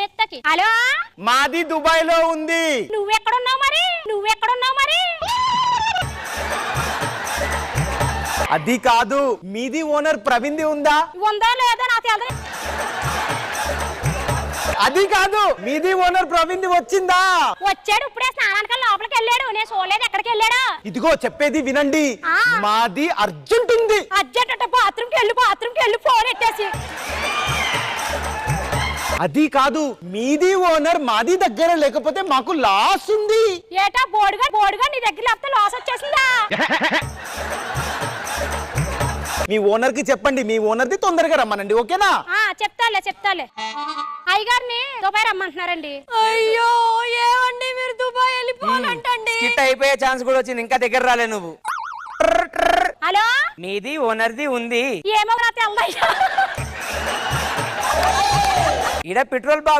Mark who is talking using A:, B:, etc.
A: ఎత్తకి. Hello,
B: మాది Dubai లో ఉంది.
A: నువ్వెక్కడున్నావు మరి?
B: అది కాదు, మీది ఓనర్ ప్రవీణ్ది ఉందా?
A: ఉందా లేదా నాకు తెలియదు.
B: అది కాదు, మీది ఓనర్ ప్రవీణ్ది వచ్చిందా?
A: వచ్చాడు, ఇప్పుడే స్నానానికి లోపలికి వెళ్ళాడు. నేను చూడలేదు ఎక్కడికి వెళ్ళాడు.
B: ఇదిగో చెప్పేది వినండి, మాది అర్జెంట్ ఉంది.
A: అర్జెంట్ అంటే బాత్రూమ్కి వెళ్ళి ఫోన్ ఎట్టేసి.
B: అది కాదు, మీది ఓనర్ మాది దగ్గర లేకపోతే మాకు లాస్ ఉంది.
A: ఏటా బోర్డుగా నీ దగ్గర లేకపోతే లాస్ వచ్చేసిందా?
B: మీ ఓనర్ కి చెప్పండి, మీ ఓనర్ది తొందరగా రమ్మనండి, ఓకేనా?
A: చెప్తాలే. అయ్యగారిని దుబాయ్ రమ్మంటున్నారండి.
C: అయ్యో ఏమండి మీరు దుబాయ్ వెళ్ళిపోవాలంటండి.
D: కిట్ అయిపోయే ఛాన్స్ కూడా వచ్చింది, ఇంకా దగ్గర రాలే నువ్వు.
A: హలో,
D: మీది ఓనర్ది ఉంది.
A: ఏమో నా తెల్లయ్యా.
D: ఈడ పెట్రోల్ బావి